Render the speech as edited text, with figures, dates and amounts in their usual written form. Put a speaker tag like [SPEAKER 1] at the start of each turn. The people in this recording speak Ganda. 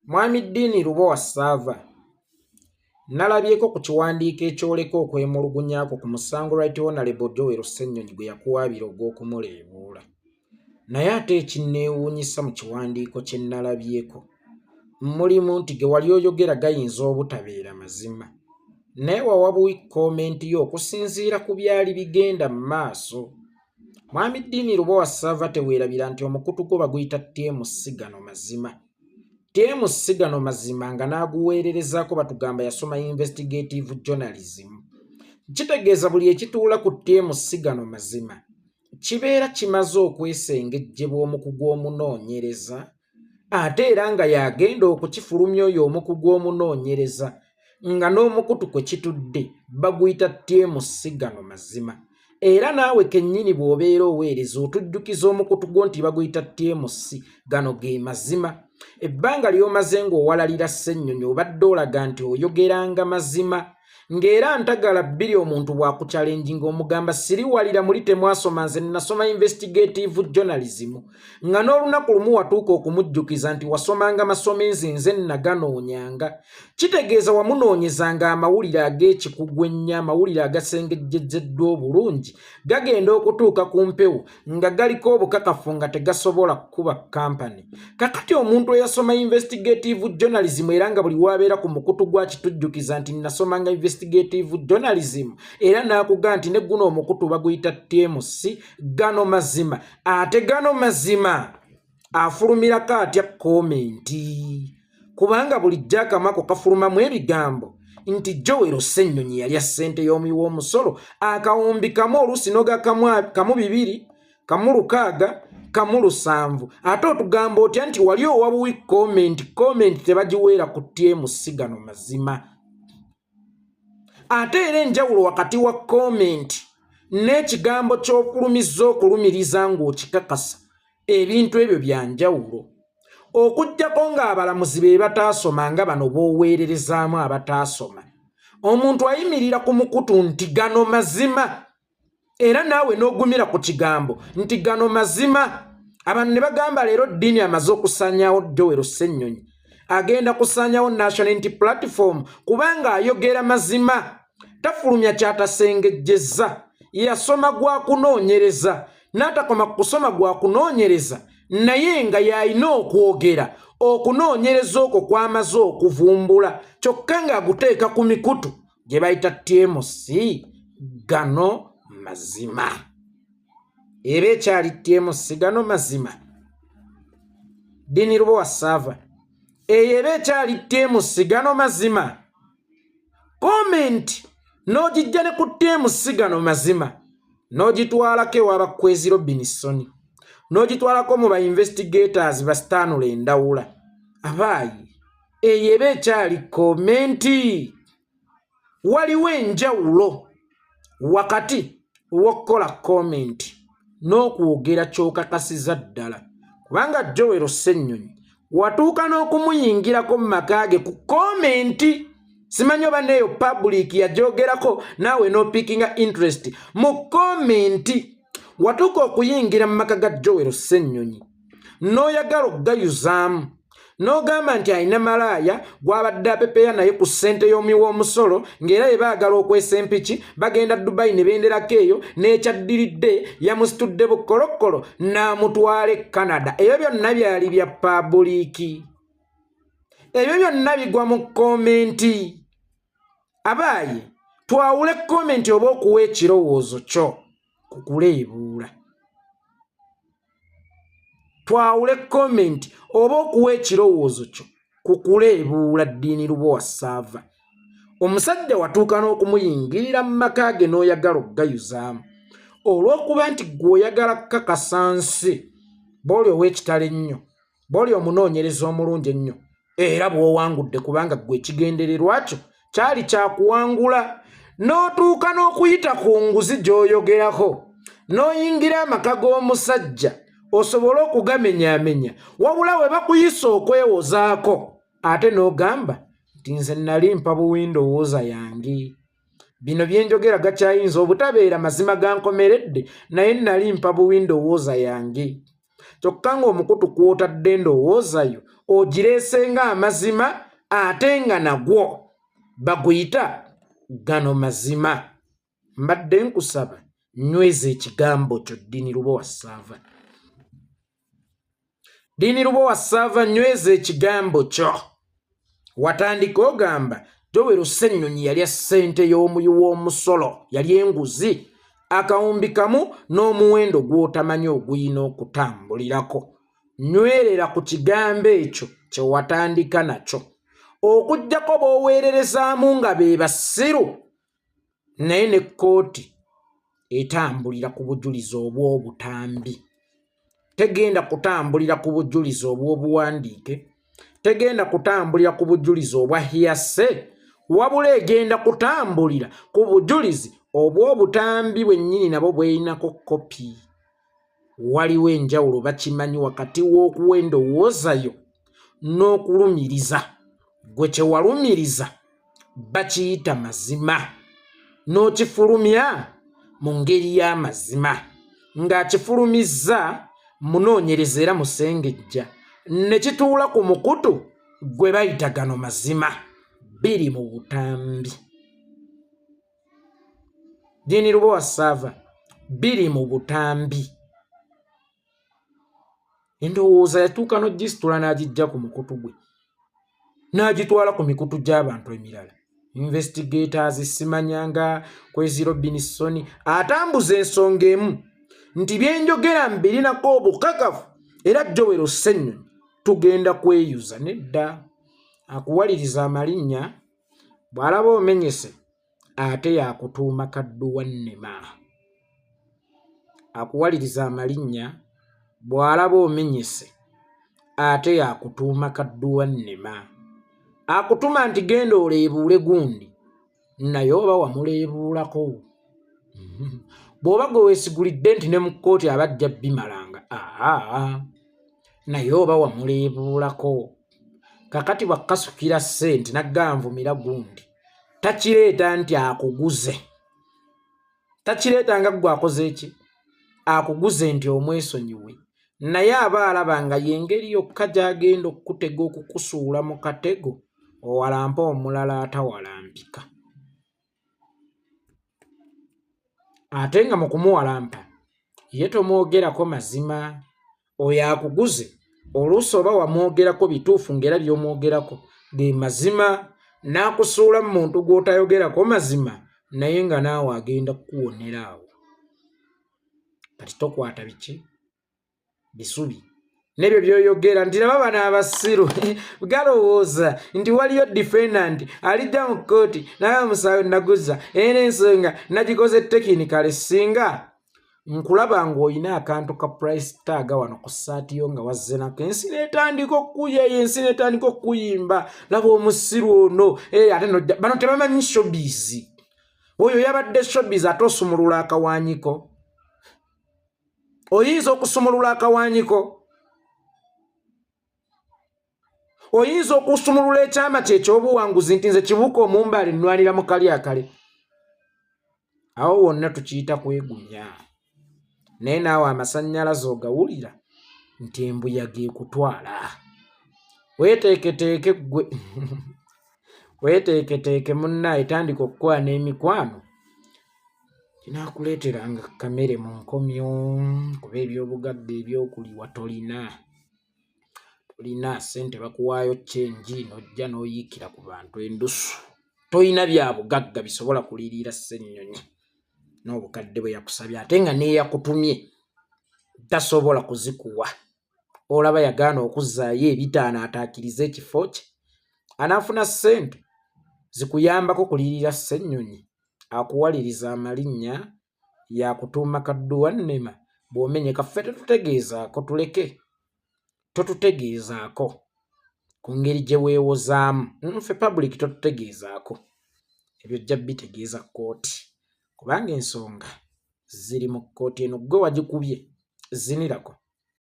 [SPEAKER 1] Mwami Dini Lubowa Sava nalabyeko ku kiwandiiko ekyoleka okwemulugunyako ku musango Right Honorable Joel Ssennyonyi gwe yakuwaabira ogw'okumuleebuula. Naye ate ekinneewuunyisa mu kiwandiiko kye nalabyeko mulimu nti ge wali oyogera gayinza obutabeera mazima, naye wawabuwi komenti yo okusinziira ku byali bigenda mu maaso. Mwami Dini Lubowa Sava teweerabira nti omukutu gwo baguyita TMC gano mazima. TMC gano mazima nga n'aguweererezaako batugamba yasoma investigative journalism. Kitegeeza buli ekituula ku TMC gano mazima kibeera kimaze okwesengejjebwa omukugu omunoonyereza, ate era nga yagenda okukifulumya oyo omukugu omunoonyereza nga n'omukutu kwe kitudde baguyita TMC gano mazima. Era naawe kennyini bw'obeera oweereza otujjukiza omukutu gwo nti baguyita TMC gano ge mazima. Ebbanga ly'omaze ng'owalalira Ssennyonyi obadde olaga nti oyogeranga mazima, ng'era ntagala bbiri omuntu bw'akuchallenging omugamba siriwalira muli temwasoma nze nasoma investigative journalism, nga n'olunaku lumu watuuka okumujjukiza nti wasomanga masomenzi nze naganoonyanga. Kitegeeza wamunoonyezanga amawulire ag'ekikugu ennyo, amawulire agasengejjezeddwa obulungi, gagenda okutuuka ku mpewo nga galiko obukakafu nga tegasobola kukuba kampani. Kakati omuntu eyasoma investigative journalism era nga buli wabeera ku mukutu gwa kitujjukiza nti nasomanga investigative journalism era n'akugamba nti ne guno omukutu baguyita TMC gano mazima, ate gano mazima afulumirako atya komenti, kubanga bulijjo akamako kafulumamu ebigambo nti Joel Ssennyonyi yalya ssente y'omuwi w'omusolo akawumbi kamu oluusi noga kamu 2 kamu 6 kamu 7, ate otugamba otya nti wali owabuwi komenti tebagiweera ku TMC gano mazima. Ate era enjawulo wakati wa komenti n'ekigambo ky'okulumiza okulumiriza ng'okikakasa, ebintu ebyo bya njawulo. Okujjako ng'abalamuzi be bataasoma nga bano b'oweererezaamu abataasoma, omuntu ayimirira ku mukutu nti gano mazima, era naawe n'ogumira ku kigambo nti gano mazima. Abantu ne bagamba leero Dini amaze okusaanyaawo Joel Ssennyonyi, agenda kusaanyaawo National Unity Platform kubanga ayogera mazima, tafulumya kyatasengejjezza, yasoma gwa kunoonyereza, n'atakoma ku kusoma gwa kunoonyereza naye nga yalina okwogera okunoonyereza okwo kwamaze okuvumbula, kyokka ng'aguteeka ku mikutu gye bayita TMC gano mazima. Eba ekyali TMC gano mazima. Dini Lubowa Sava eyo eba ekyali TMC gano mazima. Komenti n'ogijja ne ku TMC gano mazima n'ogitwalako ewabakwezi Robinson, n'ogitwalako mu ba investigators ba Stanley Endawula. Abaayi eyo eba ekyali komenti. Waliwo enjawulo wakati w'okukola komenti n'okwogera ky'okakasiza ddala, kubanga Joel Ssennyonyi watuuka n'okumuyingirako mu maka ge ku komenti. Simanyi oba neyo public yagyogerako naawe n'opickinga interest mu komenti. Watuuka okuyingira mu maka ga Joel Ssennyonyi n'oyagala okugayuzaamu, n'ogamba nti alina malaaya gw'abadde apepeya naye ku ssente y'omuwi w'omusolo, ng'era bye baagala okwesa empiki bagenda Dubai ne benderako eyo, n'ekyaddiridde yamusitudde bukolokkolo n'amutwala e Canada. Ebyo byonna byali bya pabuliiki, ebyo byonna bigwa mu komenti. Abaayi twawule komenti oba okuwa ekirowoozo kyo ku kuleebuula. Twawule komenti oba okuwa ekirowoozo kyo ku kuleebuula Dini Lubowa Sava. Omusajja watuuka n'okumuyingirira mu maka ge n'oyagala okugayuzaamu olw'okuba nti gw'oyagala kukakasa nsi, bw'oli ow'ekitalo ennyo, bw'oli omunoonyereza omulungi ennyo, era bw'owangudde kubanga gwe ekigendererwa kyo kyali kyakuwangula, n'otuuka n'okuyita ku nguzi gy'oyogerako, n'oyingira amaka g'omusajja osobole okugamenyaamenya, wabula we bakuyisa okwewozaako ate n'ogamba nti nze nali mpa buwi ndowooza yange. Bino byenjogera gakyayinza obutabeera mazima gankomeredde, naye nali mpa buwi ndowooza yange. Kyokka ng'omukutu kw'otadde ndowooza yo ogireesenga amazima ate nga nagwo baguyita gano mazima. Mbadde nkusaba nyweza ekigambo kyo Dini Lubowa Ssaava. Dini Lubowa Ssaava nyweza ekigambo kyo. Watandika ogamba Joel Ssennyonyi yalya ssente y'omuyi w'omusolo, yali enguzi, akawumbi kamu n'omuwendo gw'otamanyi oguyina okutambulirako. Nywerera ku kigambo ekyo kye watandika nakyo. Okuggyako b'oweererezaamu nga be basiru, naye ne kkooti etambulira ku bujulizi obw'obutambi. Tegenda kutambulira ku bujulizi obw'obuwandiike, tegenda kutambulira ku bujulizi obwa hearsay, wabula egenda kutambulira ku bujulizi obw'obutambi bwennyini nabwo bweyinako kopi. Waliwo enjawulo bakimanyi wakati w'okuwa endowoozayo n'okulumiriza. Gwe kye walumiriza bakiyita mazima, n'okifulumya mu ngeri y'amazima, ng'akifulumizza munoonyereza era musengejja, ne kituula ku mukutu gwe bayita gano mazima, biri mu butambi. Dini Lubowa Ssaava biri mu butambi. Endowooza yatuuka n'ogisitula n'agijja ku mukutu gwe, n'agitwala ku mikutu gy'abantu emirala. Investigators simanyanga Kwezi Robinson atambuza ensonga emu nti byenjogera mbirinako obukakafu era Joel Ssennyonyi tugenda kweyuza. Nedda, akuwaliriza amalinnya bw'alaba omenyese ate yakutuuma kadduwa nnema. Akuwaliriza amalinnya bw'alaba omenyese ate yakutuuma kadduwa nnema. Akutuma nti genda oleebuule gundi, naye oba wamuleebuulako. Bw'oba gwe weesigulidde nti ne mu kkooti abajja bimalanga, naye oba wamuleebuulako. Kakati bw'akasukira ssente nagganvumira gundi, takireeta nti akuguze. Takireeta nga gwe akoze eki? Akuguze nti omwesonyiwe, naye aba alaba nga y'engeri yokka gy'agenda okukutega okukusuula mu katego, owalampa omulala atawalampika. Ate nga mu kumuwalampa ye tomwogerako mazima. Oyo akuguze oluusi oba wamwogerako bituufu ng'era by'omwogerako ge mazima, n'akusuula mu muntu gw'otayogerako mazima, naye nga naawe agenda kukuwonera awo. Kati tokwata biki? Bisubi. Nebyo by'oyogera nti laba bano abasiru galowooza nti waliyo defendant alijja mu kkooti naye musawe naguza era ensonga nagikoze tekinikale. Singa nkulaba ng'olina akantu ka price tag wano ku ssaati yo nga wazze nako, ensi n'etandika okukuyeeya, ensi n'etandika okukuyimba. Laba omusiru ono ate bano tebamanyi showbiz. Oyo yabadde showbiz ate osumulula akawaanyiko. Oyinza okusumulula akawaanyiko? Oyinza okusumulula ekyama kye eky'obuwanguzi nti nze kibuuka omumbale nnwanira mu kali akale? Awo wonna tukiyita kwegunya. Naye naawe amasannyalaze ogawulira nti embuyaga ekutwala. Weeteeketeeke ggwe weeteeketeeke munnaaye, tandika okukola n'emikwano, kinaakuleeteranga kamere mu nkomyo, kuba eby'obugagga ebyokuliwa tolina. Ssente bakuwaayo kyenji n'ojja n'oyiikira ku bantu endusu. Toyina bya bugagga bisobola kuliriira Ssennyonyi n'obukadde bwe yakusabye, ate nga n'eyakutumye tasobola kuzikuwa. Olaba yagaana okuzzaayo ebitaano ataakirize ekifo kye, anaafuna ssente zikuyambako kuliriira Ssennyonyi. Akuwaliriza amalinnya yakutuuma kadduwa nnema. Bw'omenyeka ffe tetutegeezaako, tuleke. Totutegeezaako ku ngeri gye weewozaamu. Ffe public totutegeezaako. Ebyo jja bitegeeza kkooti, kubanga ensonga ziri mu kkooti eno. Gwe wagikubye zinirako.